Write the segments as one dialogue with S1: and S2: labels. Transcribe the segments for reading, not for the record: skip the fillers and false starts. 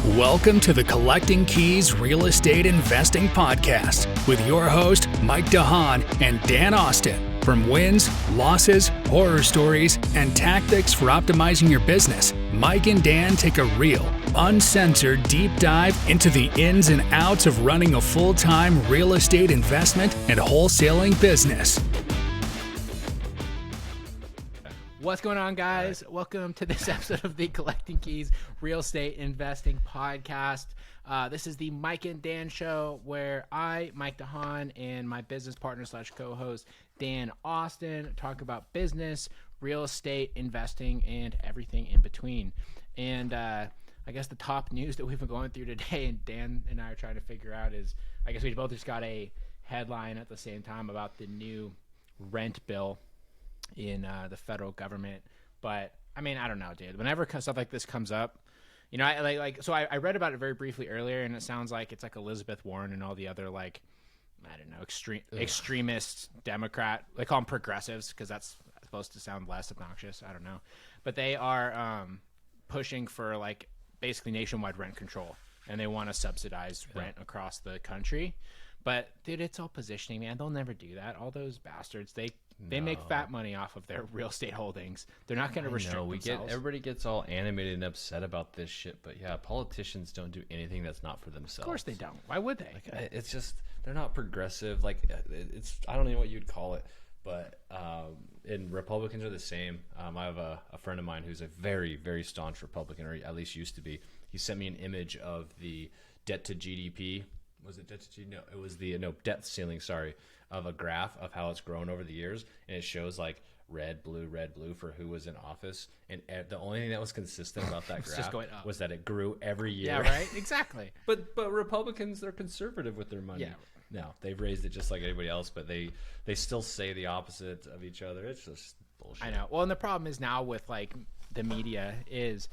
S1: Welcome to the Collecting Keys Real Estate Investing Podcast with your host, Mike DeHaan and Dan Austin. From wins, losses, horror stories, and tactics for optimizing your business, Mike and Dan take a real, uncensored deep dive into the ins and outs of running a full-time real estate investment and wholesaling business.
S2: What's going on, guys? Welcome to this episode of the Collecting Keys Real Estate Investing Podcast. This is the Mike and Dan show where I, Mike DeHaan, and my business partner / co-host, Dan Austin, talk about business, real estate, investing, and everything in between. And I guess the top news that we've been going through today, and Dan and I are trying to figure out is, I guess we both just got a headline at the same time about the new rent bill in the federal government. But I mean, I don't know, dude. Whenever stuff like this comes up, you know, I read about it very briefly earlier, and it sounds like it's like Elizabeth Warren and all the other, like, I don't know, extremist Democrat. They call them progressives because that's supposed to sound less obnoxious. I don't know, but they are pushing for like basically nationwide rent control, and they want to subsidize rent across the country. But dude, it's all positioning, man. They'll never do that. All those bastards, they make fat money off of their real estate holdings. They're not going to restrict themselves.
S3: Everybody gets all animated and upset about this shit, but yeah, politicians don't do anything that's not for themselves.
S2: Of course they don't. Why would they?
S3: Like, it's just, they're not progressive. Like, it's, I don't know what you'd call it, but and Republicans are the same. I have a friend of mine who's a very, very staunch Republican, or at least used to be. He sent me an image of the debt to GDP. Was it debt to GDP? No, it was the debt ceiling, sorry, of a graph of how it's grown over the years, and it shows like red, blue for who was in office, and the only thing that was consistent about that graph
S2: just going up.
S3: Was that it grew every year.
S2: Yeah, right? Exactly.
S3: But Republicans, they're conservative with their money.
S2: Yeah.
S3: No, they've raised it just like anybody else, but they still say the opposite of each other. It's just bullshit.
S2: I know. Well, and the problem is now with like the media is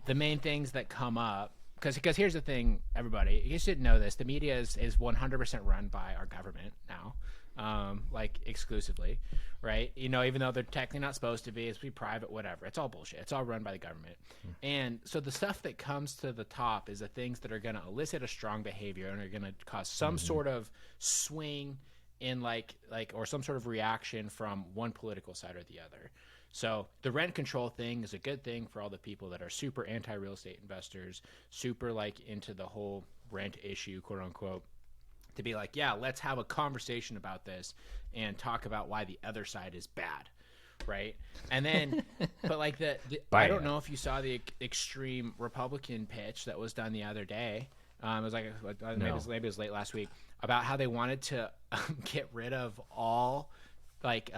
S2: the main things that come up. Because here's the thing, everybody, you should know this. The media is 100% run by our government now, like exclusively, right? You know, even though they're technically not supposed to be, it's be private, whatever. It's all bullshit. It's all run by the government. And so the stuff that comes to the top is the things that are going to elicit a strong behavior and are going to cause some sort of swing in like or some sort of reaction from one political side or the other. So the rent control thing is a good thing for all the people that are super anti-real estate investors, super like into the whole rent issue, quote unquote, to be like, yeah, let's have a conversation about this and talk about why the other side is bad, right? And then, but like I don't know if you saw the extreme Republican pitch that was done the other day. It was like maybe it was late last week about how they wanted to get rid of all like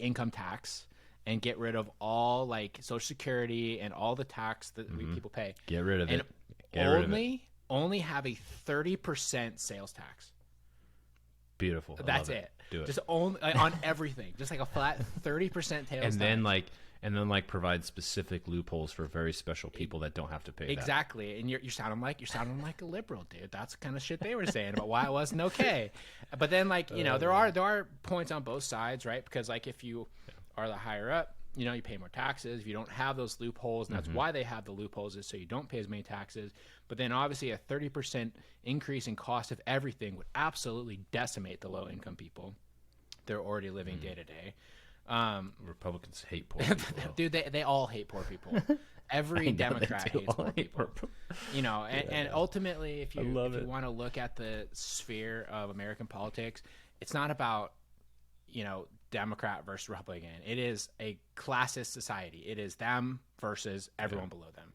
S2: income tax and get rid of all like Social Security and all the tax that we people pay.
S3: Get rid of
S2: and
S3: it.
S2: Only have a 30% sales tax.
S3: Beautiful.
S2: That's it.
S3: Do it.
S2: Just on everything. Just like a flat 30% sales tax.
S3: And then provide specific loopholes for very special people that don't have to pay
S2: exactly.
S3: that.
S2: And you're sounding like a liberal, dude. That's the kind of shit they were saying about why it wasn't okay. But then there are points on both sides, right? Because like if you are the higher up, you pay more taxes. If you don't have those loopholes, and that's why they have the loopholes, is so you don't pay as many taxes. But then obviously a 30% increase in cost of everything would absolutely decimate the low income people. They're already living day to day.
S3: Republicans hate poor people.
S2: Dude, they all hate poor people. Every Democrat hates poor people. And ultimately, if you want to look at the sphere of American politics, it's not about, Democrat versus Republican. It is a classist society. It is them versus everyone below them.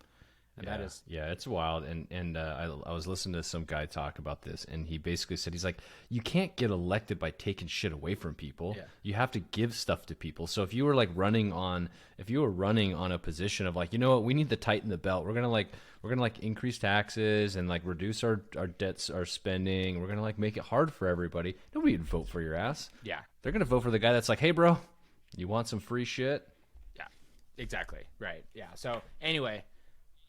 S2: And that is
S3: it's wild. And I was listening to some guy talk about this, and he basically said, he's like, you can't get elected by taking shit away from people. Yeah. You have to give stuff to people. So if you were running on a position of like, you know what, we need to tighten the belt. We're gonna increase taxes and like reduce our debts, our spending. We're gonna make it hard for everybody. Nobody would vote for your ass.
S2: Yeah. They're
S3: gonna vote for the guy that's like, hey bro, you want some free shit?
S2: Yeah. Exactly. Right. Yeah. So anyway,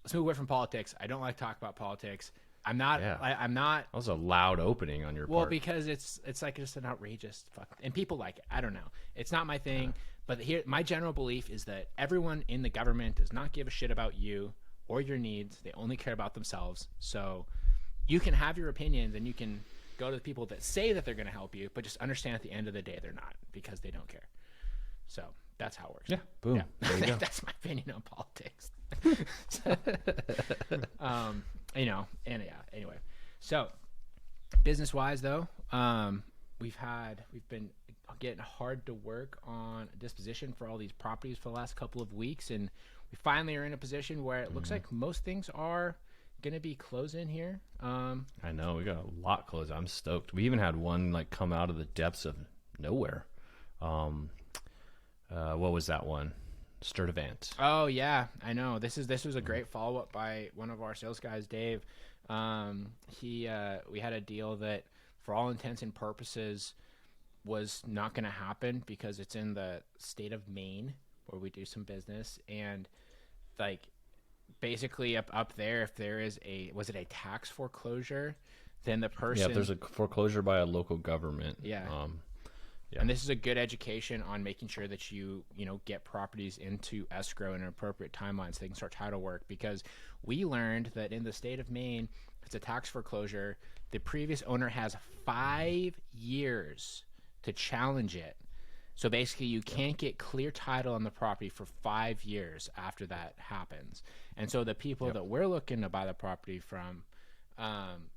S2: let's move away from politics. I don't like to talk about politics. I'm not. I'm not.
S3: That was a loud opening on your part.
S2: Well, because it's like just an outrageous fuck, and people like it. I don't know. It's not my thing. But here, my general belief is that everyone in the government does not give a shit about you or your needs. They only care about themselves. So you can have your opinions and you can go to the people that say that they're going to help you, but just understand at the end of the day they're not, because they don't care. So that's how it works.
S3: Yeah. Boom.
S2: Yeah.
S3: There you go.
S2: That's my opinion on politics. Anyway. So business wise though, we've been getting hard to work on a disposition for all these properties for the last couple of weeks, and we finally are in a position where it looks like most things are going to be closing here.
S3: I know, we got a lot closed. I'm stoked. We even had one like come out of the depths of nowhere. What was that one? Sturtevant.
S2: Oh yeah, I know. This was a great follow up by one of our sales guys, Dave. We had a deal that, for all intents and purposes, was not going to happen because it's in the state of Maine where we do some business, and like basically up there, if there is was it a tax foreclosure, then the person,
S3: if there's a foreclosure by a local government.
S2: Yeah. And this is a good education on making sure that you get properties into escrow in an appropriate timeline so they can start title work, because we learned that in the state of Maine, if it's a tax foreclosure, the previous owner has 5 years to challenge it. So basically you can't get clear title on the property for 5 years after that happens. And so the people that we're looking to buy the property from,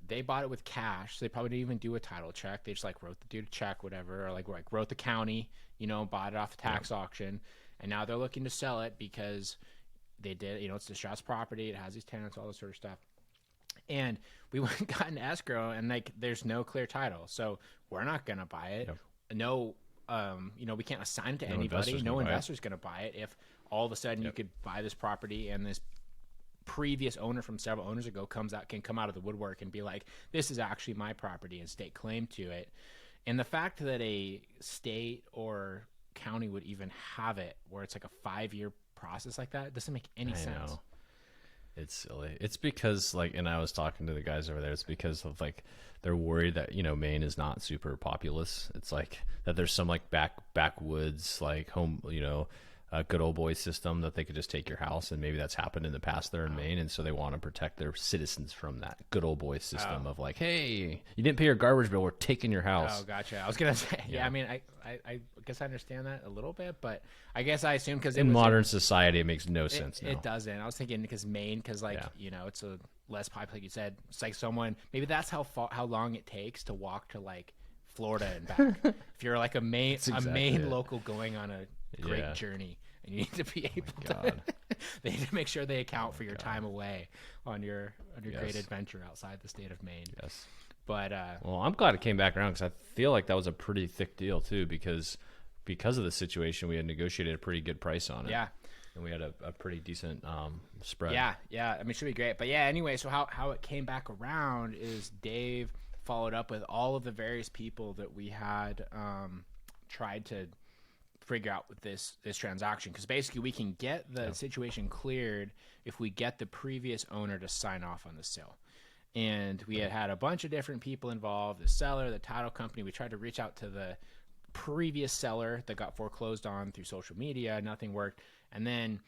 S2: they bought it with cash. So they probably didn't even do a title check. They just like wrote the dude a check, whatever, or like wrote the county, bought it off a tax auction. And now they're looking to sell it because they did, it's distressed property. It has these tenants, all this sort of stuff. And we went and got an escrow, and like there's no clear title. So we're not going to buy it.
S3: Yep.
S2: No, we can't assign it to anybody. No investor's going to buy it. If all of a sudden you could buy this property and this previous owner from several owners ago can come out of the woodwork and be like, this is actually my property, and stake claim to it. And the fact that a state or county would even have it where it's like a 5-year process like that doesn't make any sense.
S3: Know. It's silly. It's because and I was talking to the guys over there, it's because of they're worried that, Maine is not super populous. It's like that there's some backwoods, home, a good old boy system that they could just take your house, and maybe that's happened in the past there in Maine, and so they want to protect their citizens from that good old boy system of hey, you didn't pay your garbage bill, we're taking your house.
S2: Oh, gotcha. I was gonna say, I mean, I guess I understand that a little bit, but I guess I assume because
S3: in modern society it makes no sense now.
S2: It doesn't. I was thinking because Maine, because it's a less popular, like you said, it's like someone, maybe that's how long it takes to walk to Florida and back. If you're like a Maine local going on a great journey, and you need to be able to they need to make sure they account for your time away on your great adventure outside the state of Maine.
S3: Yes.
S2: But
S3: well, I'm glad it came back around, because I feel like that was a pretty thick deal too, because of the situation we had negotiated a pretty good price on it.
S2: Yeah.
S3: And we had a pretty decent spread.
S2: Yeah. I mean, it should be great. But yeah, anyway, so how it came back around is Dave followed up with all of the various people that we had tried to figure out with this transaction, because basically we can get the situation cleared if we get the previous owner to sign off on the sale. And we had a bunch of different people involved, the seller, the title company. We tried to reach out to the previous seller that got foreclosed on through social media. Nothing worked. And then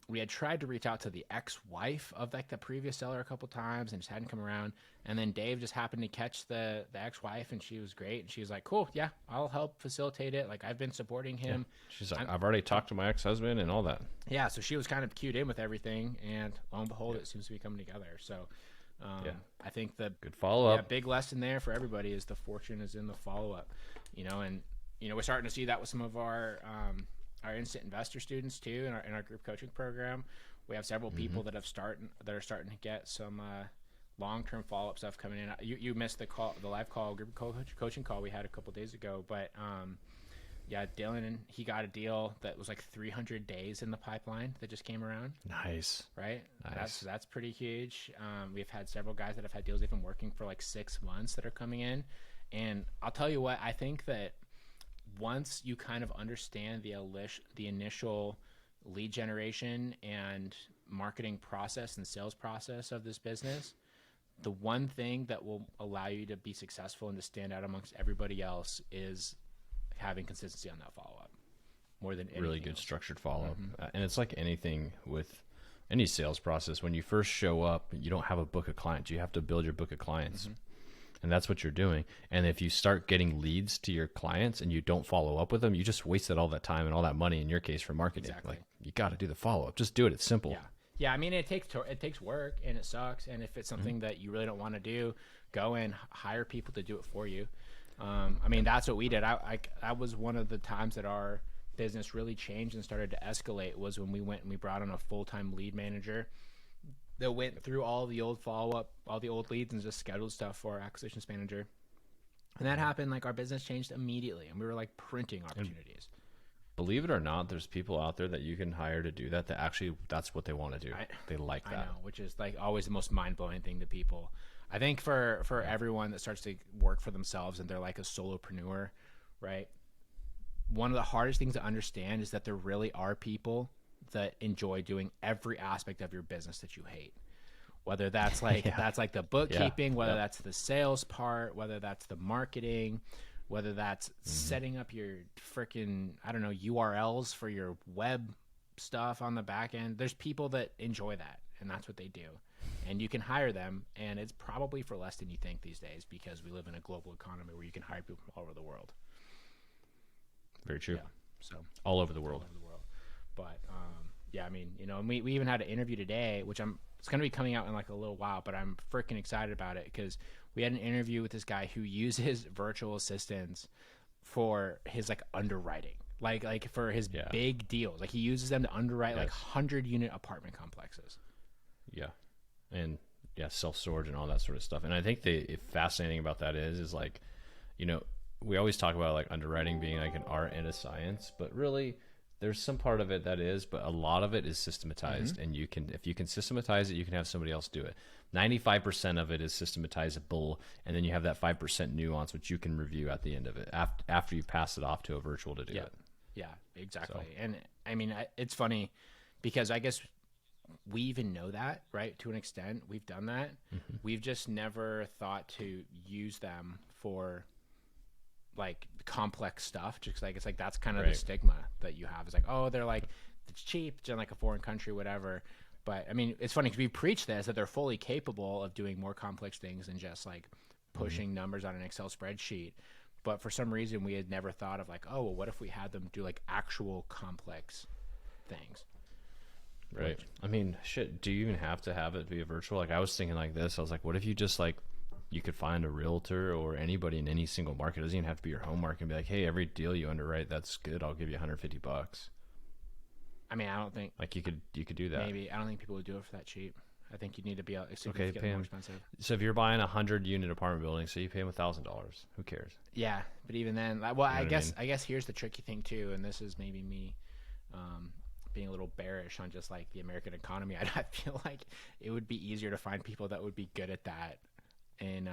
S2: we had tried to reach out to the ex-wife of the previous seller a couple times, and just hadn't come around. And then Dave just happened to catch the ex-wife, and she was great. And she was like, cool, yeah, I'll help facilitate it. I've been supporting him.
S3: Yeah. She's like, I've already talked to my ex-husband and all that.
S2: Yeah, so she was kind of cued in with everything, and lo and behold, it seems to be coming together. So I think the
S3: good follow-up.
S2: Big lesson there for everybody is the fortune is in the follow-up. And we're starting to see that with some of our instant investor students too in our group coaching program. We have several people that are starting to get some long-term follow-up stuff coming in. You missed the live call, group coaching call we had a couple days ago, but Dylan, he got a deal that was 300 days in the pipeline that just came around.
S3: Nice.
S2: Right?
S3: Nice.
S2: That's pretty huge. We've had several guys that have had deals they've been working for 6 months that are coming in. And I'll tell you what, I think that once you kind of understand the initial lead generation and marketing process and sales process of this business, the one thing that will allow you to be successful and to stand out amongst everybody else is having consistency on that follow-up more than anything
S3: really good
S2: else.
S3: structured follow-up. And it's like anything with any sales process. When you first show up, you don't have a book of clients. You have to build your book of clients. And that's what you're doing. And if you start getting leads to your clients and you don't follow up with them, you just wasted all that time and all that money, in your case, for marketing.
S2: Exactly.
S3: Like, you got to do the follow up. Just do it. It's simple.
S2: Yeah. I mean, it takes work, and it sucks. And if it's something that you really don't want to do, go and hire people to do it for you. I mean, that's what we did. That was one of the times that our business really changed and started to escalate, was when we went and we brought on a full-time lead manager that went through all the old follow-up, all the old leads, and just scheduled stuff for our acquisitions manager. And that happened, like, our business changed immediately, and we were like printing opportunities.
S3: Believe it or not, there's people out there that you can hire to do that actually, that's what they want to do. They like that.
S2: I know, which is like always the most mind-blowing thing to people. I think for everyone that starts to work for themselves and they're like a solopreneur, right? One of the hardest things to understand is that there really are people that enjoy doing every aspect of your business that you hate. Whether that's like that's like the bookkeeping, whether that's the sales part, whether that's the marketing, whether that's setting up your freaking, I don't know, URLs for your web stuff on the back end. There's people that enjoy that, and that's what they do. And you can hire them, and it's probably for less than you think these days, because we live in a global economy where you can hire people from all over the world.
S3: Very true.
S2: Yeah, so
S3: all over the world.
S2: But yeah, I mean, you know, and we even had an interview today, which it's going to be coming out in like a little while, but I'm freaking excited about it, because we had an interview with this guy who uses virtual assistants for his like underwriting, like for his big deals. Like, he uses them to underwrite like 100-unit apartment complexes. Yeah.
S3: And self-storage and all that sort of stuff. And I think the fascinating about that is like, you know, we always talk about like underwriting being like an art and a science, but really there's some part of it that is, but a lot of it is systematized. And if you can systematize it, you can have somebody else do it. 95% of it is systematizable, and then you have that 5% nuance, which you can review at the end of it after you pass it off to a virtual to do it.
S2: Yeah, exactly. So. And I mean, it's funny because I guess we even know that, right? To an extent, we've done that. We've just never thought to use them for like complex stuff, just like it's like that's kind of the stigma that you have. It's like, oh, they're like, it's cheap, it's in like a foreign country, whatever. But I mean, it's funny because we preach this, that they're fully capable of doing more complex things than just like pushing numbers on an Excel spreadsheet. But for some reason, we had never thought of like, oh, well, what if we had them do like actual complex things?
S3: Right. I mean, shit, do you even have to have it be a virtual? Like, I was thinking like this. I was like, what if you just like, you could find a realtor or anybody in any single market. It doesn't even have to be your home market, and be like, hey, every deal you underwrite, that's good, I'll give you $150.
S2: I mean, I don't think
S3: like you could do that.
S2: Maybe. I don't think people would do it for that cheap. I think you'd need to be
S3: significantly
S2: more expensive.
S3: So if you're buying a 100-unit apartment building, so you pay them $1,000, who cares?
S2: Yeah, but even then, well, I guess here's the tricky thing too, and this is maybe me being a little bearish on just like the American economy. I feel like it would be easier to find people that would be good at that in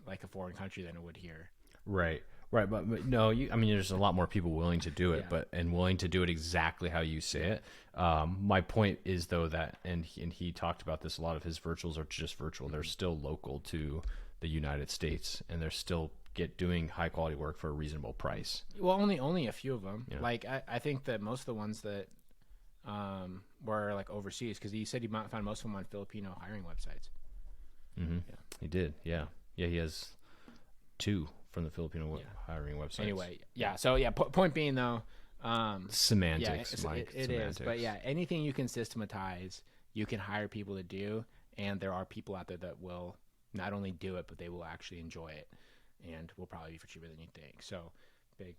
S2: like a foreign country than it would here. Right,
S3: but no, I mean, there's a lot more people willing to do it, and willing to do it exactly how you say it. My point is though that, and he talked about this, a lot of his virtuals are just virtual. They're still local to the United States, and they're still doing high quality work for a reasonable price.
S2: Well, only a few of them. Yeah. Like I think that most of the ones that were like overseas, because he said he might find most of them on Filipino hiring websites.
S3: Yeah. He did. Yeah. He has 2 from the Filipino hiring websites.
S2: Anyway, so point being though,
S3: semantics, Mike.
S2: It is, but anything you can systematize, you can hire people to do, and there are people out there that will not only do it, but they will actually enjoy it, and will probably be for cheaper than you think. So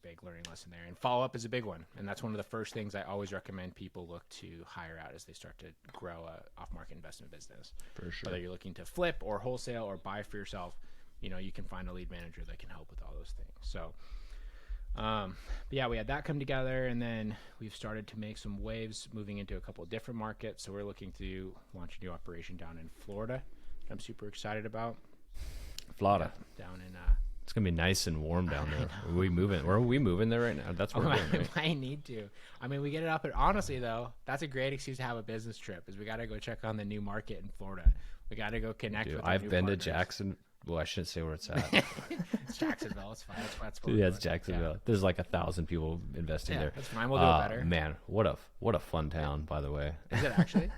S2: big learning lesson there. And follow up is a big one, and that's one of the first things I always recommend people look to hire out as they start to grow a off-market investment business. For sure. Whether you're looking to flip or wholesale or buy for yourself, you know, you can find a lead manager that can help with all those things. So we had that come together, and then we've started to make some waves moving into a couple of different markets. So we're looking to launch a new operation down in Florida that I'm super excited about.
S3: Florida.
S2: Down in
S3: it's gonna be nice and warm down there. Are we moving? Where are we moving there right now? That's where we're going, right?
S2: I need to. I mean, we get it up. And honestly, though, that's a great excuse to have a business trip. Is we got to go check on the new market in Florida. We got to go connect with.
S3: I've been to Jackson. Well, I shouldn't say where it's at.
S2: It's Jacksonville. It's fine. That's
S3: it's Jacksonville. Yeah. There's like 1,000 people investing there.
S2: That's fine. We'll do it better.
S3: Man, what a fun town, by the way.
S2: Is it actually?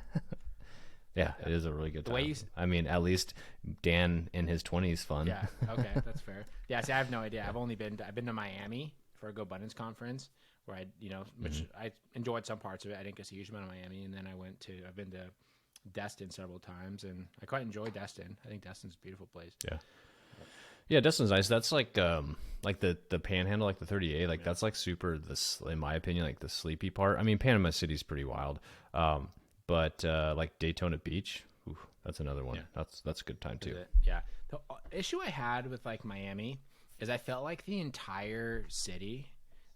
S3: Yeah, it is a really good
S2: The way
S3: time.
S2: you
S3: I mean, at least Dan in his 20s fun.
S2: Yeah. Okay, that's fair. Yeah. See, I have no idea. I've been to Miami for a GoBundance conference where which I enjoyed some parts of it. I didn't get a huge amount of Miami, and then I've been to Destin several times, and I quite enjoy Destin. I think Destin's a beautiful place.
S3: Yeah. Yeah, Destin's nice. That's like the Panhandle, like the 38. Like that's like super. In my opinion, like the sleepy part. I mean, Panama City's pretty wild. But like Daytona Beach, that's another one.
S2: Yeah.
S3: That's a good time too.
S2: Yeah. The issue I had with like Miami is I felt like the entire city,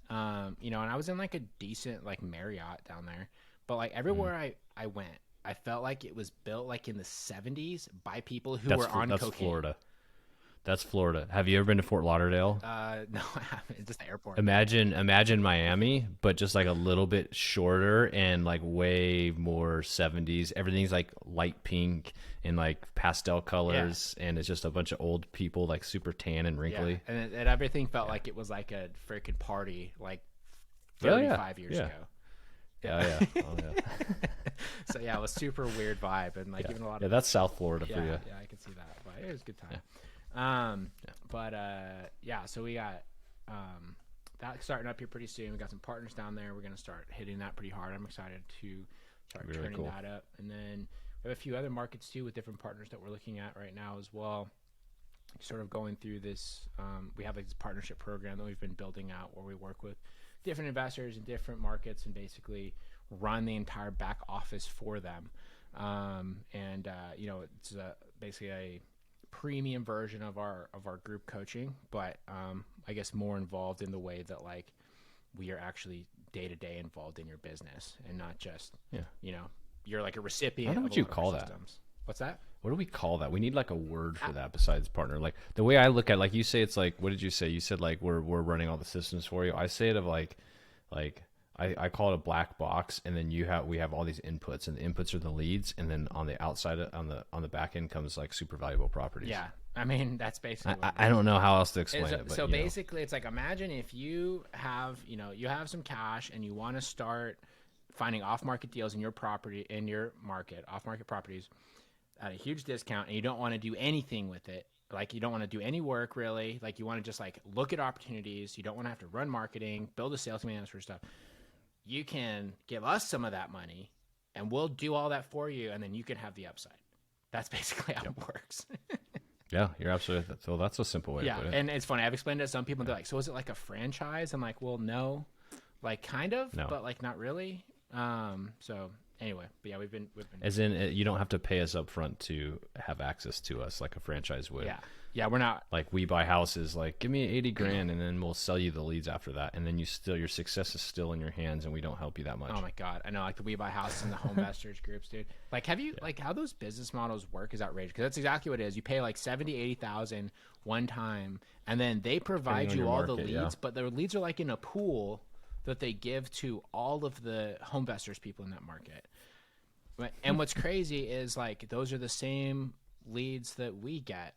S2: and I was in like a decent like Marriott down there, but like everywhere I went, I felt like it was built like in the 70s by people who were on
S3: that's
S2: cocaine.
S3: Florida. That's Florida. Have you ever been to Fort Lauderdale?
S2: No, I haven't. It's just the airport.
S3: Imagine Miami, but just like a little bit shorter and like way more 70s. Everything's like light pink and like pastel colors, and it's just a bunch of old people like super tan and wrinkly.
S2: Yeah. And everything felt like it was like a freaking party like 35 years ago.
S3: Yeah. Oh, yeah.
S2: So yeah, it was super weird vibe, and like even a lot of
S3: that's South Florida for you.
S2: Yeah, I can see that. But it was a good time. So we got that starting up here pretty soon. We got some partners down there. We're gonna start hitting that pretty hard. I'm excited to start turning that up, and then we have a few other markets too with different partners that we're looking at right now as well. Sort of going through this, we have like this partnership program that we've been building out where we work with different investors in different markets and basically run the entire back office for them. It's basically a premium version of our group coaching, but I guess more involved in the way that like we are actually day to day involved in your business and not just you're like a recipient.
S3: I don't know what you call that.
S2: Systems. What's that?
S3: What do we call that? We need like a word for that besides partner. Like the way I look at, like you say, it's like, what did you say? You said like we're running all the systems for you. I say it of like I call it a black box, and then we have all these inputs, and the inputs are the leads, and then on the outside on the back end comes like super valuable properties.
S2: Yeah, I mean that's basically.
S3: I don't know how else to explain it. But,
S2: so basically, it's like imagine if you have you have some cash and you want to start finding off-market deals in your property off-market properties at a huge discount, and you don't want to do anything with it. Like you don't want to do any work really. Like you want to just like look at opportunities. You don't want to have to run marketing, build a sales team, that sort of stuff. You can give us some of that money and we'll do all that for you, and then you can have the upside. That's basically how it works.
S3: Yeah, you're absolutely. So that's a simple way to put it.
S2: And it's funny. I've explained it to some people, and they're like, so is it like a franchise? I'm like, well, no. Like kind of, but like not really. So anyway, but yeah, we've been
S3: as in you don't have to pay us up front to have access to us like a franchise would.
S2: Yeah, we're not
S3: like we buy houses like give me 80 grand and then we'll sell you the leads after that, and then your success is still in your hands and we don't help you that much.
S2: Oh my god, I know, like the We Buy Houses and the home investors groups, dude. Like have you like how those business models work is outrageous, because that's exactly what it is. You pay like 70,000-80,000 one time, and then they provide you all the leads, but the leads are like in a pool that they give to all of the home investors people in that market. And what's crazy is like those are the same leads that we get,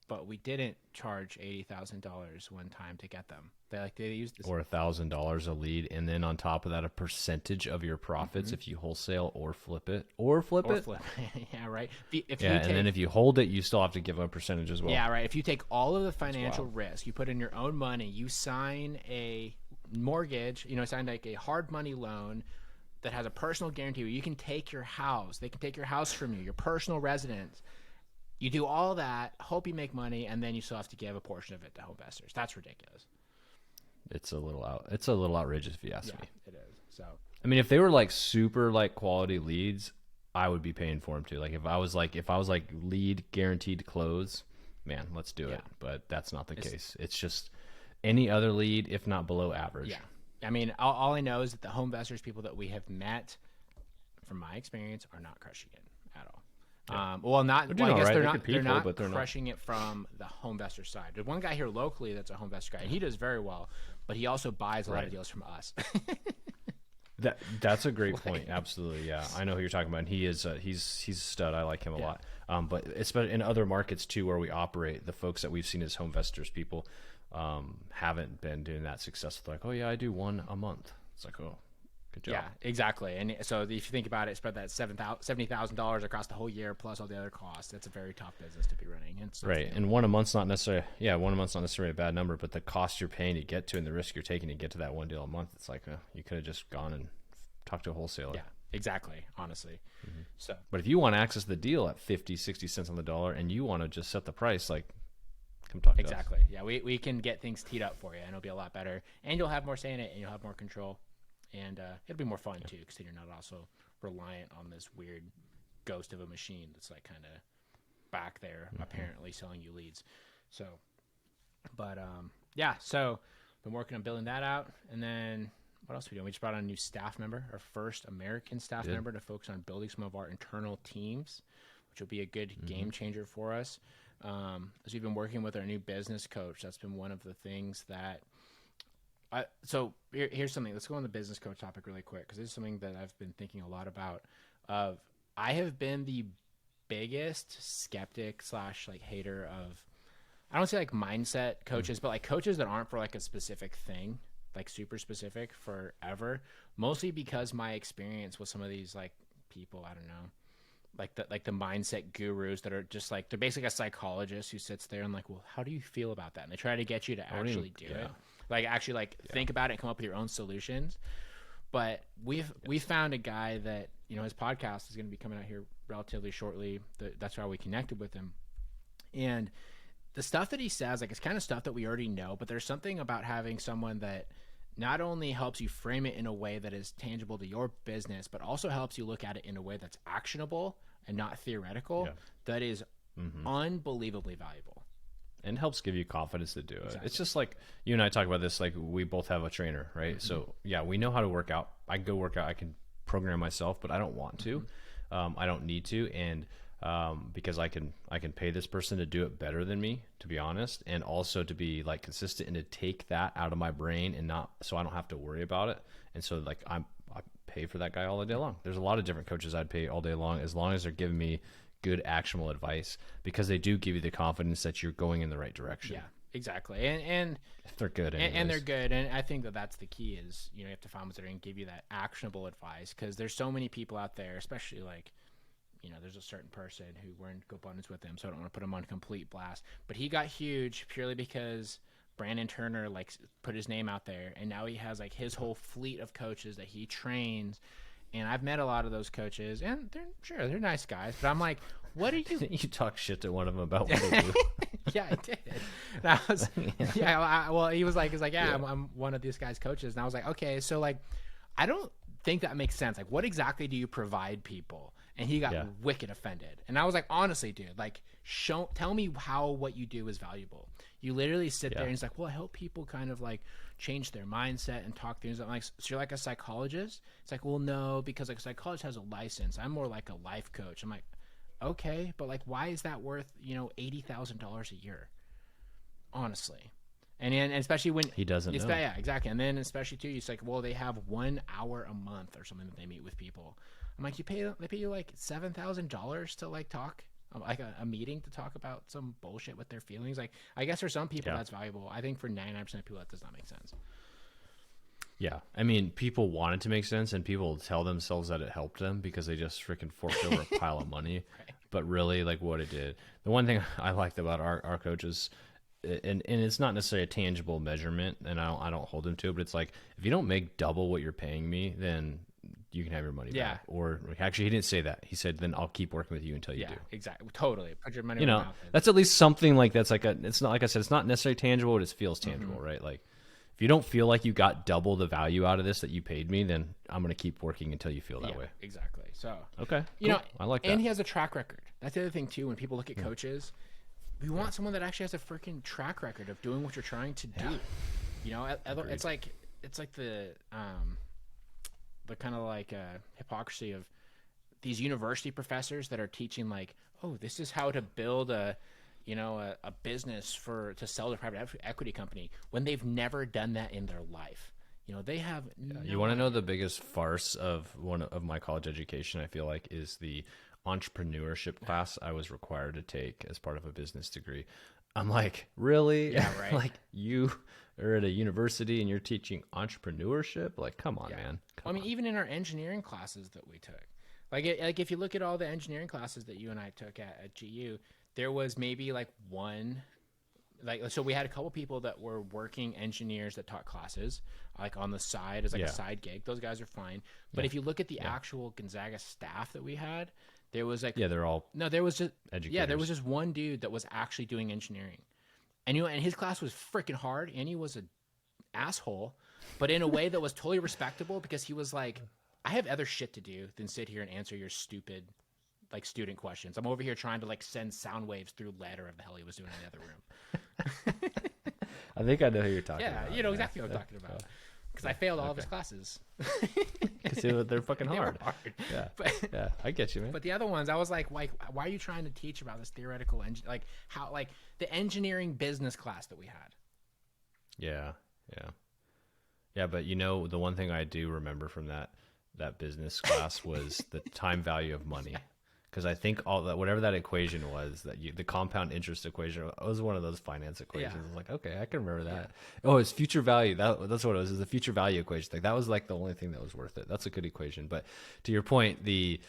S2: but we didn't charge $80,000 one time to get them. They used this
S3: or $1,000 a lead, and then on top of that, a percentage of your profits if you wholesale or flip it.
S2: Yeah, right.
S3: And then if you hold it, you still have to give them a percentage as well.
S2: Yeah, right. If you take all of the financial risk, you put in your own money, you sign a mortgage, sign like a hard money loan that has a personal guarantee where you can take your house. They can take your house from you, your personal residence. You do all that, hope you make money, and then you still have to give a portion of it to home investors. That's ridiculous.
S3: It's a little outrageous if you ask me.
S2: It is. So
S3: I mean, if they were like super like quality leads, I would be paying for them too. Like if I was like lead guaranteed close, man, let's do it. But that's not the case. It's just any other lead, if not below average.
S2: Yeah. I mean, all I know is that the home investors people that we have met, from my experience, are not crushing it at all.
S3: Yeah.
S2: I guess they're not crushing it from the home investor side. There's one guy here locally that's a home investor guy, and he does very well, but he also buys a lot of deals from us.
S3: That's a great point. Absolutely, yeah. I know who you're talking about. And he is he's a stud. I like him a lot. But especially in other markets too, where we operate, the folks that we've seen as home investors people haven't been doing that successful. Like, oh yeah, I do one a month. It's like, oh, Good job.
S2: Yeah, exactly. And so if you think about it, spread that $70,000 across the whole year plus all the other costs. It's a very tough business to be running. And so,
S3: Right. And 1 a month's not necessarily, a bad number, but the cost you're paying to get to and the risk you're taking to get to that one deal a month, it's like, you could have just gone and talked to a wholesaler.
S2: Yeah, exactly. Honestly. So,
S3: But if you want to access the deal at 50, 60 cents on the dollar and you want to just set the price, like, come talk to us.
S2: exactly. Yeah, we can get things teed up for you, and it'll be a lot better. And you'll have more say in it, and you'll have more control. And it'll be more fun, too, because you're not also reliant on this weird ghost of a machine that's, like, kind of back there, apparently selling you leads. So, but, yeah, so been working on building that out. And then what else are we doing? We just brought on a new staff member, our first American staff member, to focus on building some of our internal teams, which will be a good game changer for us. As we've been working with our new business coach, that's been one of the things that so here's something. Let's go on the business coach topic really quick, because this is something that I've been thinking a lot about. I have been the biggest skeptic / like hater of, I don't say like mindset coaches, but like coaches that aren't for like a specific thing, like super specific forever. Mostly because my experience with some of these like people, I don't know, like the mindset gurus that are just like, they're basically a psychologist who sits there and like, well, how do you feel about that? And they try to get you to actually do it. Like actually like think about it and come up with your own solutions. But we found a guy that, you know, his podcast is going to be coming out here relatively shortly. That's why we connected with him. And the stuff that he says, like, it's kind of stuff that we already know, but there's something about having someone that not only helps you frame it in a way that is tangible to your business, but also helps you look at it in a way that's actionable and not theoretical. That is unbelievably valuable.
S3: And helps give you confidence to do it. Exactly. It's just like you and I talk about this, like we both have a trainer, right? So yeah, we know how to work out. I can go work out. I can program myself, but I don't want to. I don't need to. And because I can pay this person to do it better than me, to be honest, and also to be like consistent and to take that out of my brain and not, so I don't have to worry about it. And so like I pay for that guy all the day long. There's a lot of different coaches I'd pay all day long, as long as they're giving me good actionable advice, because they do give you the confidence that you're going in the right direction.
S2: Yeah, exactly. And
S3: if they're good,
S2: and they're good. And I think that that's the key is, you know, you have to find ones that are going to give you that actionable advice, because there's so many people out there, especially like, you know, there's a certain person who we're in GoBundance with him, so I don't want to put him on complete blast, but he got huge purely because Brandon Turner like put his name out there, and now he has like his whole fleet of coaches that he trains. And I've met a lot of those coaches, and they're nice guys. But I'm like, what are you?
S3: You talk shit to one of them about what they do.
S2: Yeah, I did. And I was, well, he was like, I'm one of these guys' coaches, and I was like, okay, so like, I don't think that makes sense. Like, what exactly do you provide people? And he got wicked offended, and I was like, honestly, dude, like, tell me how what you do is valuable. You literally sit there and he's like, well, I help people kind of like change their mindset and talk things. I'm like, so you're like a psychologist? It's like, well, no, because like a psychologist has a license. I'm more like a life coach. I'm like, okay, but like, why is that worth, you know, $80,000 a year? Honestly. And especially when
S3: he doesn't know.
S2: Yeah, exactly. And then especially too, it's like, well, they have 1 hour a month or something that they meet with people. I'm like, they pay you like $7,000 to like talk, like a meeting to talk about some bullshit with their feelings. Like, I guess for some people that's valuable. I think for 99% of people that does not make sense.
S3: Yeah, I mean, people want it to make sense, and people tell themselves that it helped them because they just freaking forked over a pile of money. Right. But really, like, what it did. The one thing I liked about our coaches, and it's not necessarily a tangible measurement, and I don't hold them to it, but it's like, if you don't make double what you're paying me, then you can have your money back. Or actually, he didn't say that. He said, then I'll keep working with you until you do.
S2: Exactly. Totally. Put your money
S3: where your mouth is. That's at least something like that's like it's not, like I said, it's not necessarily tangible, but it feels tangible, right? Like, if you don't feel like you got double the value out of this that you paid me, then I'm going to keep working until you feel that way.
S2: Exactly. So,
S3: okay.
S2: You know,
S3: I like that.
S2: And he has a track record. That's the other thing too. When people look at coaches, we want someone that actually has a freaking track record of doing what you're trying to do. You know, it's like the kind of like hypocrisy of these university professors that are teaching like, oh, this is how to build a business to sell to a private equity company, when they've never done that in their life. You know, they have.
S3: You want to know the biggest farce of one of my college education? I feel like is the entrepreneurship class I was required to take as part of a business degree. I'm like, really?
S2: Yeah, right.
S3: Like, you are at a university and you're teaching entrepreneurship? Like, come on, man.
S2: I mean, even in our engineering classes that we took, like if you look at all the engineering classes that you and I took at GU, there was maybe like one, like, so we had a couple people that were working engineers that taught classes, like on the side as like a side gig. Those guys are fine. But if you look at the actual Gonzaga staff that we had, there was like,
S3: they're all
S2: there was just,
S3: educators.
S2: there was just one dude that was actually doing engineering. And and his class was freaking hard, and he was an asshole, but in a way that was totally respectable, because he was like, I have other shit to do than sit here and answer your stupid like student questions. I'm over here trying to like send sound waves through lead or whatever the hell he was doing in the other room.
S3: I think I know who you're talking about.
S2: Yeah, you know exactly what I'm talking about. Because I failed all of his classes.
S3: Because they're fucking hard.
S2: They were hard.
S3: Yeah, yeah, I get you, man.
S2: But the other ones, I was like, why are you trying to teach about this theoretical like how, like the engineering business class that we had?
S3: Yeah. But you know, the one thing I do remember from that business class was the time value of money. Because I think all that, whatever that equation was, the compound interest equation, was one of those finance equations. I was like, okay, I can remember that. Yeah. Oh, it's future value. That's what it was. Is the future value equation. Like, that was like the only thing that was worth it. That's a good equation. But to your point, the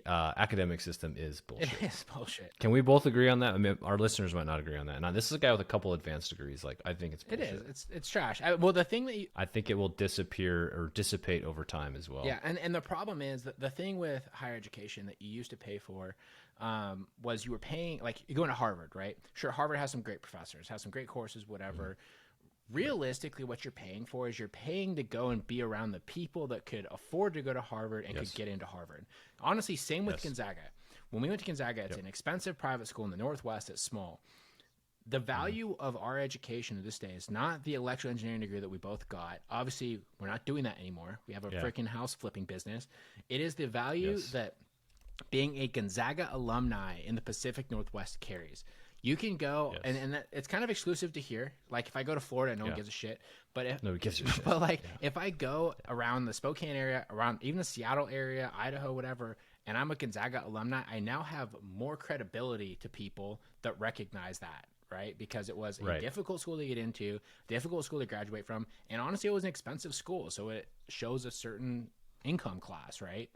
S3: academic system is bullshit.
S2: It is bullshit.
S3: Can we both agree on that? I mean, our listeners might not agree on that. And this is a guy with a couple advanced degrees. Like, I think it's bullshit.
S2: It is. It's trash. Well, the thing that
S3: I think it will disappear or dissipate over time as well.
S2: Yeah, and the problem is that the thing with higher education that you used to pay for was you were paying, like, you're going to Harvard, right? Sure, Harvard has some great professors, has some great courses, whatever. Mm-hmm. Realistically, what you're paying for is you're paying to go and be around the people that could afford to go to Harvard and could get into Harvard. Honestly, same with Gonzaga. When we went to Gonzaga, it's an expensive private school in the Northwest. It's small. The value of our education to this day is not the electrical engineering degree that we both got. Obviously, we're not doing that anymore. We have a freaking house flipping business. It is the value that being a Gonzaga alumni in the Pacific Northwest carries. You can go, and that, it's kind of exclusive to here. Like, if I go to Florida, no one gives a shit. But if,
S3: nobody gives a shit.
S2: But like, if I go around the Spokane area, around even the Seattle area, Idaho, whatever, and I'm a Gonzaga alumni, I now have more credibility to people that recognize that, right? Because it was a difficult school to get into, difficult school to graduate from, and honestly, it was an expensive school, so it shows a certain income class, right?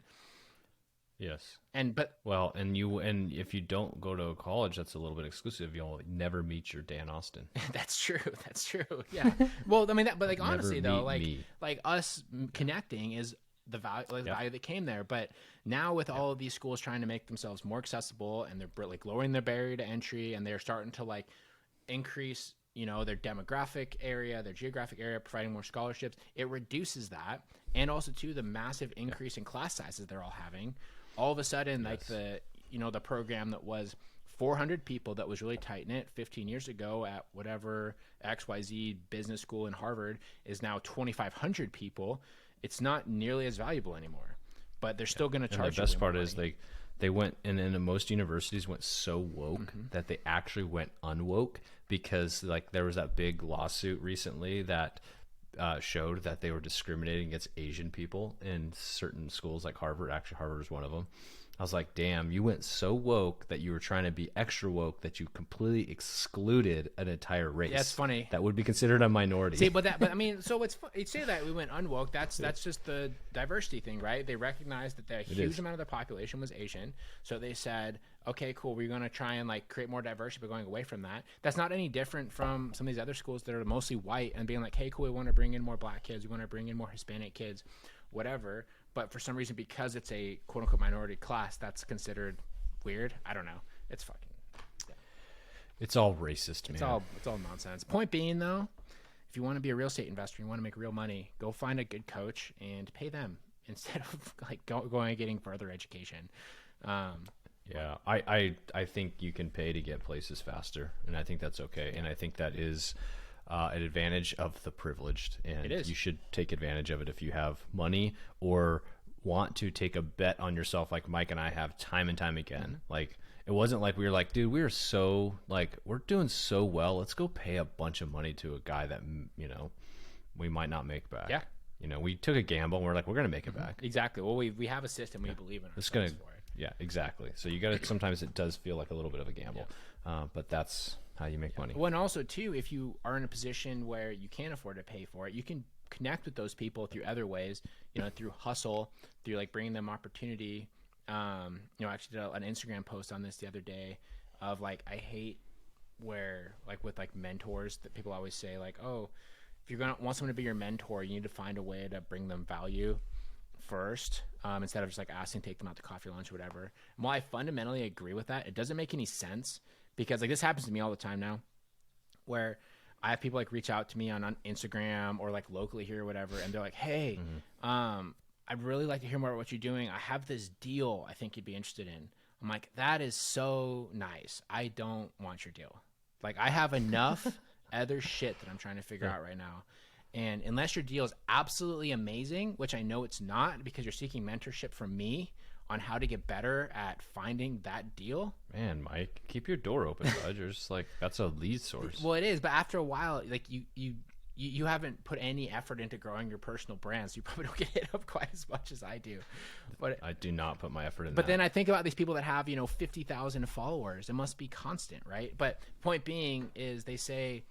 S3: Yes.
S2: And
S3: if you don't go to a college that's a little bit exclusive, you'll never meet your Dan Austin.
S2: That's true. Yeah. Well, I mean, but like, honestly though, like us connecting is the value that came there. But now with all of these schools trying to make themselves more accessible, and they're like lowering their barrier to entry, and they're starting to like increase, their demographic area, their geographic area, providing more scholarships, it reduces that. And also too, the massive increase in class sizes they're all having. All of a sudden, like the program that was 400 people that was really tight-knit 15 years ago at whatever XYZ business school in Harvard is now 2,500 people. It's not nearly as valuable anymore, but they're still going to charge.
S3: And the best part is they went, and most universities went so woke that they actually went unwoke, because like there was that big lawsuit recently that showed that they were discriminating against Asian people in certain schools, like Harvard. Actually, Harvard was one of them. I was like, damn, you went so woke that you were trying to be extra woke that you completely excluded an entire race.
S2: Yeah, it's funny.
S3: That would be considered a minority.
S2: See, but I mean, so you'd say that we went unwoke. That's just the diversity thing, right? They recognized that a huge amount of the population was Asian. So they said, okay, cool, we're going to try and like create more diversity, but going away from that. That's not any different from some of these other schools that are mostly white and being like, hey, cool, we want to bring in more black kids. We want to bring in more Hispanic kids, whatever. But for some reason, because it's a quote unquote minority class, that's considered weird. I don't know. It's fucking. Yeah.
S3: It's all racist, man.
S2: It's all nonsense. Point being, though, if you want to be a real estate investor, you want to make real money, go find a good coach and pay them instead of like going and getting further education.
S3: Yeah, I think you can pay to get places faster, and I think that's okay. And I think that is an advantage of the privileged, and
S2: it is.
S3: You should take advantage of it if you have money or want to take a bet on yourself, like Mike and I have time and time again. Like, it wasn't like we were like, dude, we're doing so well, let's go pay a bunch of money to a guy that we might not make back.
S2: Yeah,
S3: we took a gamble and we're like, we're gonna make it back.
S2: Exactly. Well, we have a system, we believe in ourselves for it.
S3: Yeah, exactly. So you got to, sometimes it does feel like a little bit of a gamble, but that's how you make money.
S2: Well, and also too, if you are in a position where you can't afford to pay for it, you can connect with those people through other ways, through hustle, through like bringing them opportunity. I actually did an Instagram post on this the other day of like, I hate where like with like mentors that people always say like, oh, if you're going to want someone to be your mentor, you need to find a way to bring them value first, instead of just like asking to take them out to coffee, lunch, or whatever. And while I fundamentally agree with that, it doesn't make any sense because like this happens to me all the time now where I have people like reach out to me on Instagram or like locally here or whatever. And they're like, hey, I'd really like to hear more about what you're doing. I have this deal I think you'd be interested in. I'm like, that is so nice. I don't want your deal. Like I have enough other shit that I'm trying to figure out right now. And unless your deal is absolutely amazing, which I know it's not because you're seeking mentorship from me on how to get better at finding that deal.
S3: Man, Mike, keep your door open, bud. You're just like, that's a lead source.
S2: Well, it is. But after a while, like you haven't put any effort into growing your personal brand, so you probably don't get hit up quite as much as I do. But
S3: I do not put my effort in
S2: But then I think about these people that have, 50,000 followers. It must be constant, right? But point being is they say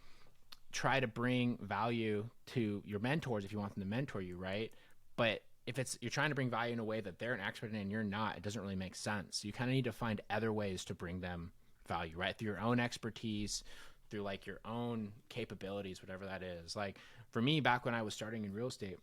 S2: try to bring value to your mentors if you want them to mentor you, right? But if you're trying to bring value in a way that they're an expert in and you're not, it doesn't really make sense. You kind of need to find other ways to bring them value, right? Through your own expertise, through like your own capabilities, whatever that is. Like for me, back when I was starting in real estate,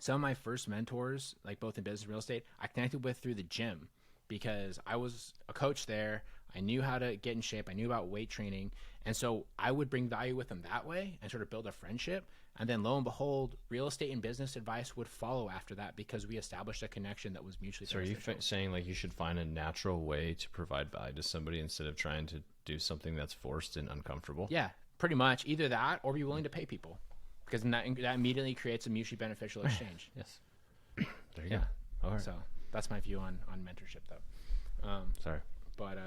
S2: some of my first mentors, like both in business and real estate, I connected with through the gym because I was a coach there. I knew how to get in shape. I knew about weight training. And so I would bring value with them that way and sort of build a friendship. And then lo and behold, real estate and business advice would follow after that because we established a connection that was mutually beneficial.
S3: So are you saying like you should find a natural way to provide value to somebody instead of trying to do something that's forced and uncomfortable?
S2: Yeah, pretty much. Either that or be willing to pay people because that immediately creates a mutually beneficial exchange.
S3: Yes. There you go. All right.
S2: So that's my view on mentorship though.
S3: Sorry.
S2: But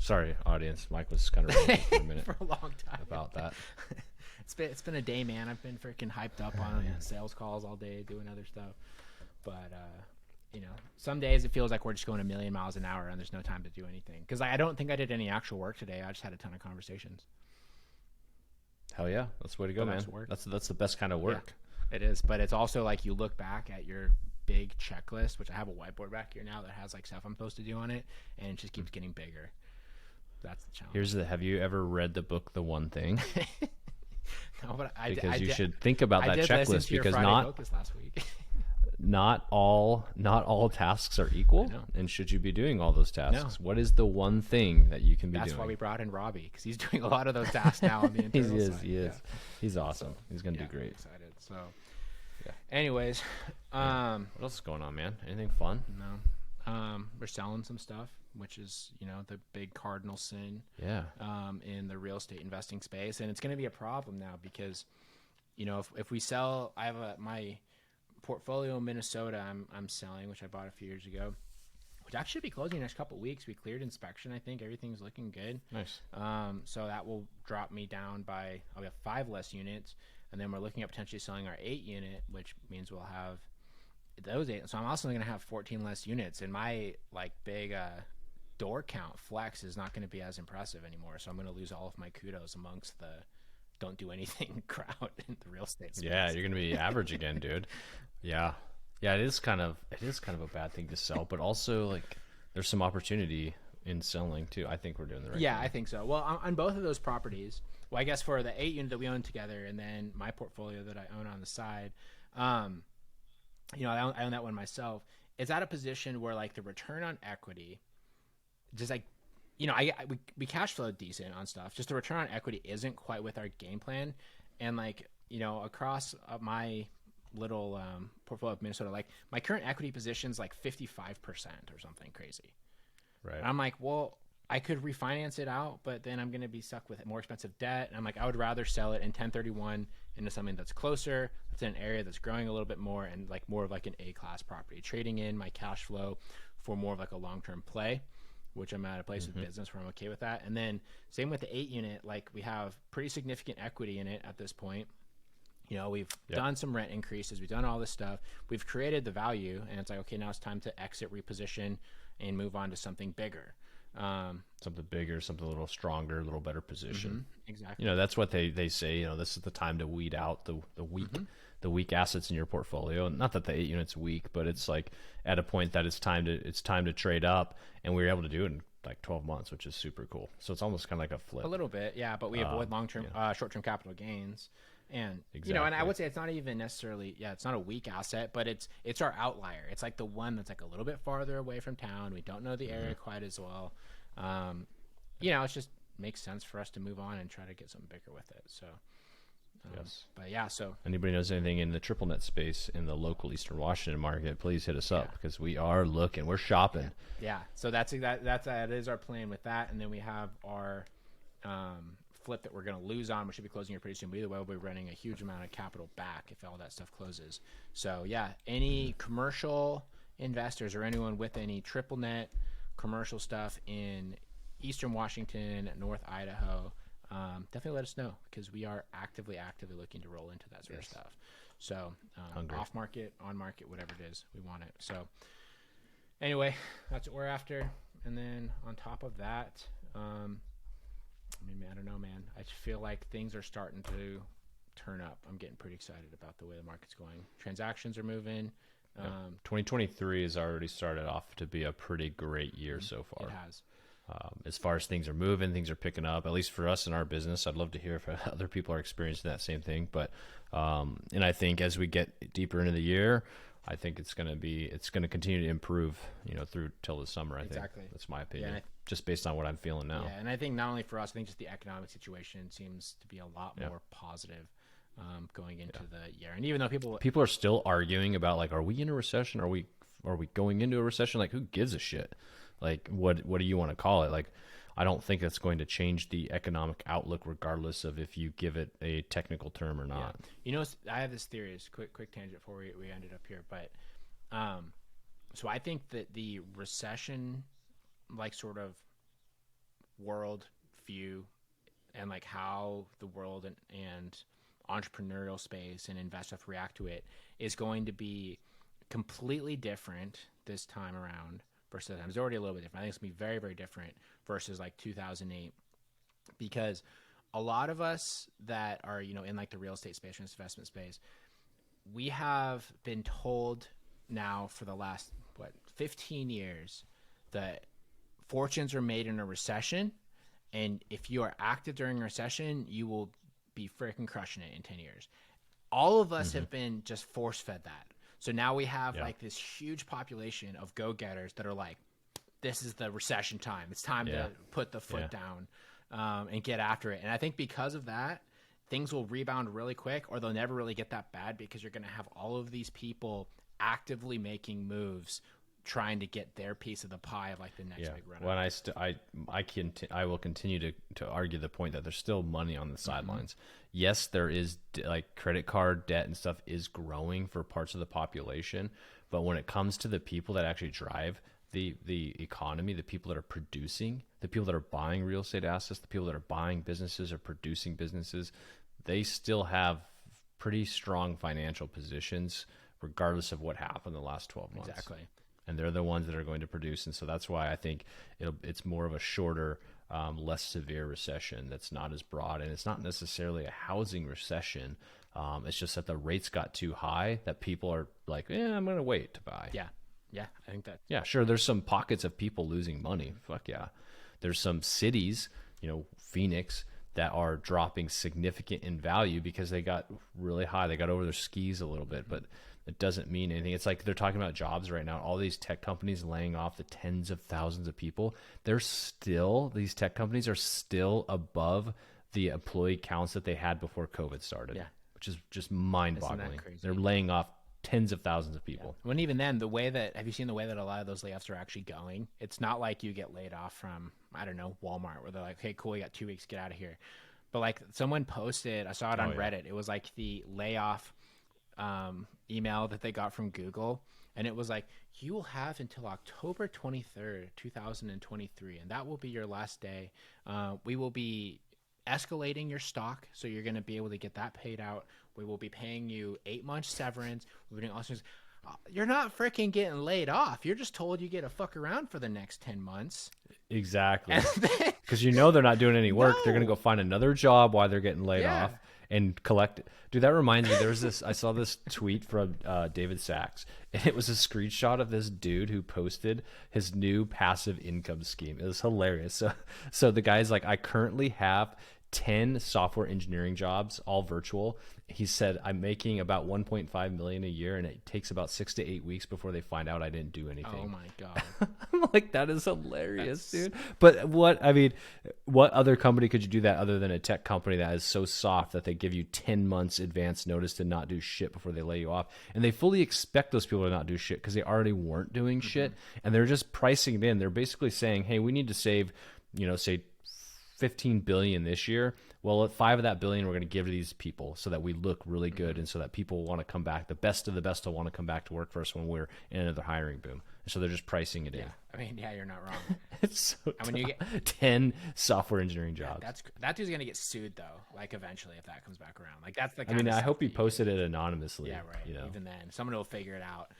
S3: sorry, audience. Mike was kind of ranting for a minute
S2: for a long time
S3: about that.
S2: It's been a day, man. I've been freaking hyped up on sales calls all day, doing other stuff. But some days it feels like we're just going a million miles an hour and there's no time to do anything. Because I don't think I did any actual work today. I just had a ton of conversations.
S3: Hell yeah, that's the way to go, man. That's the best kind of work.
S2: Yeah, it is. But it's also like you look back at your big checklist, which I have a whiteboard back here now that has like stuff I'm supposed to do on it, and it just keeps getting bigger. That's the challenge.
S3: Have you ever read the book The One Thing?
S2: No, but
S3: because you should think about that checklist because
S2: last week.
S3: not all tasks are equal, and should you be doing all those tasks? No. What is the one thing that you can be doing?
S2: That's why we brought in Robbie because he's doing a lot of those tasks now on the internal side.
S3: He is. He's awesome. He's gonna do great.
S2: I'm excited. So, anyways,
S3: what else is going on, man? Anything fun?
S2: No. We're selling some stuff, which is the big cardinal sin.
S3: Yeah.
S2: In the real estate investing space, and it's going to be a problem now because, if we sell, I have my portfolio in Minnesota. I'm selling, which I bought a few years ago, which actually should be closing in the next couple of weeks. We cleared inspection. I think everything's looking good.
S3: Nice. So
S2: that will drop me down by I'll have 5 less units, and then we're looking at potentially selling our 8 unit, which means we'll have those 8. So I'm also going to have 14 less units, and my like big door count flex is not going to be as impressive anymore. So I'm going to lose all of my kudos amongst the don't do anything crowd in the real estate space.
S3: Yeah, you're going to be average again, dude. Yeah. It is kind of a bad thing to sell, but also like there's some opportunity in selling too. I think we're doing the right thing.
S2: I think so. Well, on both of those properties, well, I guess for the 8 unit that we own together and then my portfolio that I own on the side, I own that one myself. It's at a position where like the return on equity, just like, we cash flow decent on stuff. Just the return on equity isn't quite with our game plan. And like, across my little portfolio of Minnesota, like my current equity position's like 55% or something crazy.
S3: Right.
S2: And I'm like, well, I could refinance it out, but then I'm going to be stuck with more expensive debt. And I'm like, I would rather sell it in 1031 into something that's closer, that's in an area that's growing a little bit more and like more of like an A-class property, trading in my cash flow for more of like a long-term play, which I'm at a place with business where I'm okay with that. And then same with the 8 unit, like we have pretty significant equity in it at this point. We've done some rent increases. We've done all this stuff. We've created the value, and it's like, okay, now it's time to exit, reposition, and move on to something bigger.
S3: Something bigger, something a little stronger, a little better position.
S2: Exactly.
S3: That's what they say. This is the time to weed out the weak assets in your portfolio. Not that the 8 units weak, but it's like at a point that it's time to trade up, and we were able to do it in like 12 months, which is super cool. So it's almost kind of like a flip.
S2: A little bit, yeah, but we avoid long-term, short-term capital gains. And,
S3: Exactly.
S2: And I would say it's not even necessarily, it's not a weak asset, but it's our outlier. It's like the one that's like a little bit farther away from town. We don't know the area quite as well. It just makes sense for us to move on and try to get something bigger with it. So,
S3: Yes.
S2: But yeah, so
S3: Anybody knows anything in the triple net space in the local Eastern Washington market, please hit us up, because we are looking. We're shopping.
S2: yeah. So that is our plan with that. And then we have our flip that we're going to lose on, which should be closing here pretty soon. But either way, we'll be running a huge amount of capital back if all that stuff closes. So yeah, any commercial investors or anyone with any triple net commercial stuff in Eastern Washington, North Idaho, definitely let us know, because we are actively looking to roll into that sort of stuff. So off market, on market, whatever it is, we want it. So anyway, that's what we're after. And then on top of that, I don't know, man. I just feel like things are starting to turn up. I'm getting pretty excited about the way the market's going. Transactions are moving.
S3: 2023 has already started off to be a pretty great year so far.
S2: It has.
S3: As far as things are moving, things are picking up, at least for us in our business. I'd love to hear if other people are experiencing that same thing. But, and I think as we get deeper into the year, I think it's going to continue to improve, through till the summer. I think that's my opinion, just based on what I'm feeling now.
S2: Yeah. And I think not only for us, I think just the economic situation seems to be a lot more positive, going into the year. And even though
S3: people are still arguing about, like, are we in a recession? Are we going into a recession? Like, who gives a shit? Like, what do you want to call it? Like, I don't think that's going to change the economic outlook, regardless of if you give it a technical term or not.
S2: Yeah. I have this theory. It's quick tangent before we ended up here. But so I think that the recession, like, sort of world view, and like how the world and entrepreneurial space and investors react to it, is going to be completely different this time around versus it's already a little bit different. I think it's going to be very, very different versus like 2008, because a lot of us that are, in like the real estate space or investment space, we have been told now for the last, 15 years that fortunes are made in a recession. And if you are active during a recession, you will be freaking crushing it in 10 years. All of us have been just force fed that. So now we have like this huge population of go-getters that are like, this is the recession time. It's time to put the foot down and get after it. And I think because of that, things will rebound really quick, or they'll never really get that bad, because you're going to have all of these people actively making moves, trying to get their piece of the pie of like the next big run.
S3: Well, I will continue to argue the point that there's still money on the sidelines. Yes, there is, like, credit card debt and stuff is growing for parts of the population, but when it comes to the people that actually drive the economy, the people that are producing, the people that are buying real estate assets, the people that are buying businesses or producing businesses, they still have pretty strong financial positions regardless of what happened the last 12 months.
S2: Exactly.
S3: And they're the ones that are going to produce. And so that's why I think it's more of a shorter, less severe recession that's not as broad. And it's not necessarily a housing recession. It's just that the rates got too high that people are like, I'm going to wait to buy.
S2: Yeah. Yeah. I think that.
S3: Yeah, sure. There's some pockets of people losing money. Fuck yeah. There's some cities, Phoenix, that are dropping significant in value because they got really high. They got over their skis a little bit, but it doesn't mean anything. It's like they're talking about jobs right now. All these tech companies laying off the tens of thousands of people. These tech companies are still above the employee counts that they had before COVID started.
S2: Yeah.
S3: Which is just mind-boggling. They're laying off tens of thousands of people.
S2: Yeah. When even then, have you seen the way that a lot of those layoffs are actually going? It's not like you get laid off from, I don't know, Walmart, where they're like, hey, cool, you got 2 weeks, get out of here. But like someone posted, I saw it on Reddit. It was like the layoff email that they got from Google, and it was like, you will have until October 23rd, 2023, and that will be your last day. We will be escalating your stock, so you're going to be able to get that paid out. We will be paying you 8 months severance. We're doing all sorts. You're not freaking getting laid off. You're just told you get to fuck around for the next 10 months.
S3: Exactly. Because they're not doing any work.
S2: No.
S3: They're going to go find another job while they're getting laid
S2: Yeah.
S3: off and collect it. Dude, that reminds me, I saw this tweet from David Sachs, and it was a screenshot of this dude who posted his new passive income scheme. It was hilarious. So the guy's like, I currently have 10 software engineering jobs, all virtual. He said, I'm making about 1.5 million a year, and it takes about 6 to 8 weeks before they find out I didn't do anything.
S2: Oh my God.
S3: I'm like, that is hilarious, dude. But what other company could you do that other than a tech company that is so soft that they give you 10 months advance notice to not do shit before they lay you off? And they fully expect those people to not do shit because they already weren't doing shit, and they're just pricing it in. They're basically saying, hey, we need to save, say 15 billion this year. Well, 5 of that billion we're going to give to these people so that we look really good and so that people want to come back. The best of the best will want to come back to work for us when we're in another hiring boom. So they're just pricing it in.
S2: I mean, yeah, you're not wrong.
S3: It's so
S2: And when you get
S3: 10 software engineering jobs.
S2: that dude's gonna get sued though. Like eventually, if that comes back around, like that's the.
S3: I mean, I hope he posted it anonymously.
S2: Yeah, right.
S3: You know?
S2: Even then, someone will figure it out.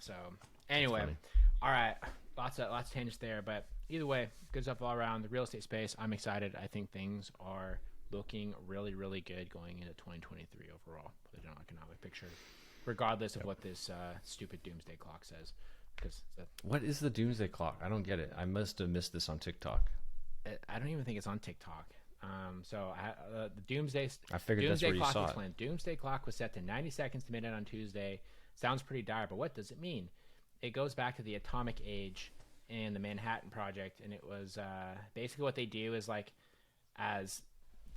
S2: So anyway,
S3: funny.
S2: all right, lots of tangents there, but either way, good stuff all around the real estate space. I'm excited. I think things are looking really, really good going into 2023 overall for the general economic picture, regardless of what this stupid doomsday clock says. Because
S3: what is the doomsday clock? I don't get it. I must have missed this on TikTok.
S2: I don't even think it's on TikTok. The doomsday.
S3: I figured
S2: doomsday
S3: that's where you
S2: clock
S3: saw it.
S2: explained. Doomsday clock was set to 90 seconds to midnight on Tuesday. Sounds pretty dire, but what does it mean? It goes back to the atomic age and the Manhattan Project, and it was basically what they do is like as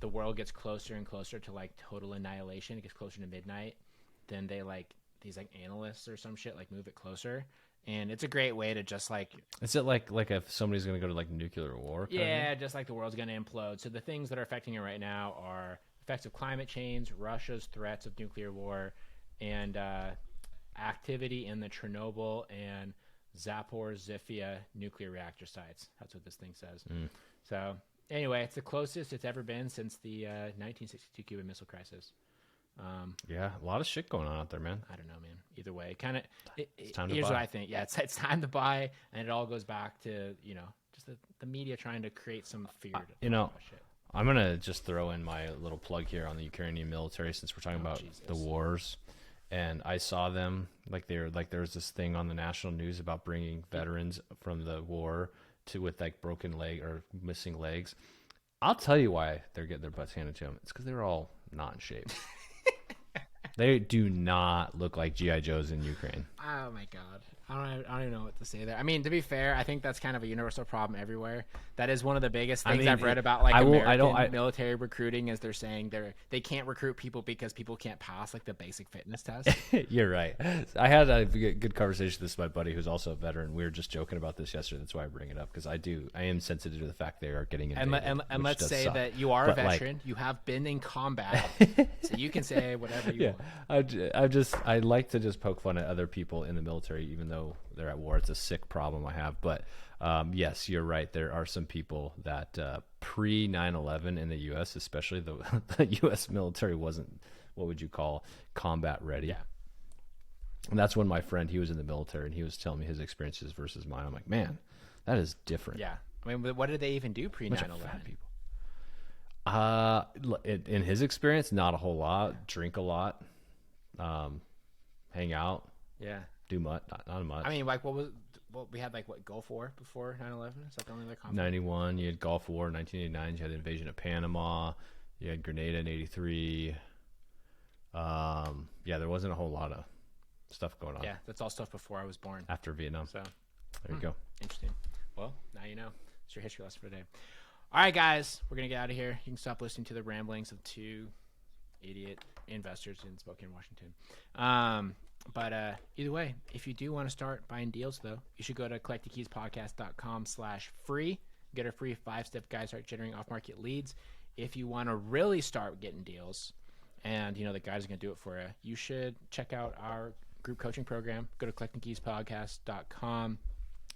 S2: the world gets closer and closer to like total annihilation, it gets closer to midnight, then they like these like analysts or some shit like move it closer. And it's a great way to just like...
S3: Is it like if somebody's going to go to like nuclear war?
S2: Yeah, just like the world's going to implode. So the things that are affecting it right now are effects of climate change, Russia's threats of nuclear war, and activity in the Chernobyl and Zaporizhzhia nuclear reactor sites. That's what this thing says. So anyway, it's the closest it's ever been since the 1962 Cuban Missile Crisis.
S3: Yeah, a lot of shit going on out there, man.
S2: I don't know, man. Either way,
S3: It's time to
S2: here's
S3: buy.
S2: what I think. Yeah, it's time to buy, and it all goes back to just the media trying to create some fear. Shit.
S3: I'm gonna just throw in my little plug here on the Ukrainian military since we're talking about
S2: Jesus.
S3: the wars. And I saw them there was this thing on the national news about bringing veterans from the war with like broken leg or missing legs. I'll tell you why they're getting their butts handed to them. It's because they were all not in shape. They do not look like G.I. Joes in Ukraine.
S2: Oh my God, I don't even know what to say there. I mean, to be fair, I think that's kind of a universal problem everywhere. That is one of the biggest things I've read about like American military recruiting is they're saying they can't recruit people because people can't pass like the basic fitness test.
S3: You're right. I had a good conversation with my buddy who's also a veteran. We were just joking about this yesterday. That's why I bring it up because I am sensitive to the fact they are getting invaded.
S2: And let's say that you are a veteran, you have been in combat, so you can say whatever you want.
S3: I like to just poke fun at other people in the military, even though they're at war. It's a sick problem I have. But yes, you're right. There are some people that pre 9/11 in the U.S., especially the U.S. military, wasn't what would you call combat ready.
S2: Yeah.
S3: And that's when my friend, he was in the military, and he was telling me his experiences versus mine. I'm like, man, that is different.
S2: Yeah. I mean, what did they even do pre 9/11?
S3: In his experience, not a whole lot. Drink a lot, hang out.
S2: Yeah.
S3: Do much, not much.
S2: I mean, like, what we had, like, what, Gulf War before 9/11? Is that the only other conflict?
S3: 91, you had Gulf War. 1989, you had the invasion of Panama. You had Grenada in 83. Yeah, there wasn't a whole lot of stuff going on.
S2: Yeah, that's all stuff before I was born.
S3: After Vietnam.
S2: So
S3: there you go.
S2: Interesting. Well, now you know. It's your history lesson for today. All right, guys, we're going to get out of here. You can stop listening to the ramblings of two idiot investors in Spokane, Washington. But either way, if you do want to start buying deals, though, you should go to collectingkeyspodcast.com/free. Get a free 5-step guide, start generating off-market leads. If you want to really start getting deals, and the guys are going to do it for you, you should check out our group coaching program. Go to collectingkeyspodcast.com.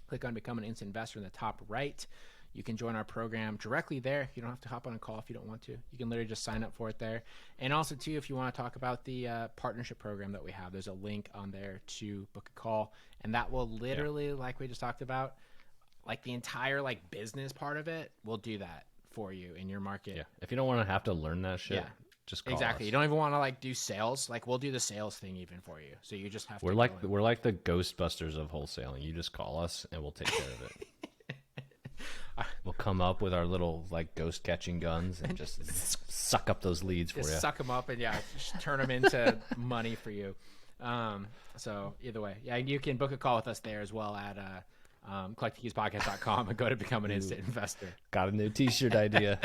S2: Click on Become an Instant Investor in the top right. You can join our program directly there. You don't have to hop on a call if you don't want to. You can literally just sign up for it there. And also, too, if you want to talk about the partnership program that we have, there's a link on there to book a call. And that will literally, like we just talked about, like the entire like business part of it will do that for you in your market.
S3: Yeah. If you don't want to have to learn that shit, just call
S2: exactly.
S3: us.
S2: You don't even want to like do sales. Like we'll do the sales thing even for you. So you just have to.
S3: We're like the Ghostbusters of wholesaling. You just call us and we'll take care of it. We'll come up with our little like ghost catching guns and just suck up those leads for you.
S2: Just suck them up and just turn them into money for you. So either way, you can book a call with us there as well at collectingkeyspodcast.com and go to become an instant investor.
S3: Got a new t-shirt idea.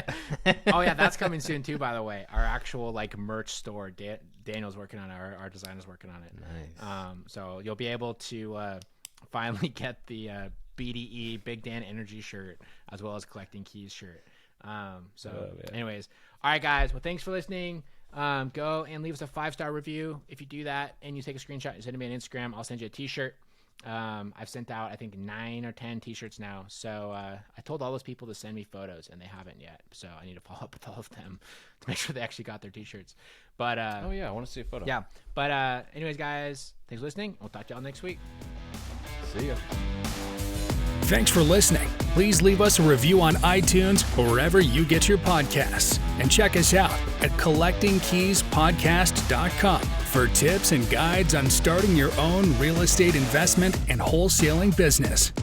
S2: Oh yeah, that's coming soon too, by the way. Our actual like merch store, Daniel's working on it. Our designer's working on it.
S3: Nice.
S2: So you'll be able to finally get the BDE Big Dan Energy shirt as well as Collecting Keys shirt. Anyways, all right guys, well thanks for listening. Go and leave us a 5-star review. If you do that and you take a screenshot and send it to me on Instagram, I'll send you a t-shirt. I've sent out I think 9 or 10 t-shirts now, so I told all those people to send me photos and they haven't yet, so I need to follow up with all of them to make sure they actually got their t-shirts. But
S3: oh yeah, I want to see a photo.
S2: Yeah, but anyways guys, thanks for listening. We'll talk to y'all next week.
S3: See ya.
S1: Thanks for listening. Please leave us a review on iTunes or wherever you get your podcasts. And check us out at collectingkeyspodcast.com for tips and guides on starting your own real estate investment and wholesaling business.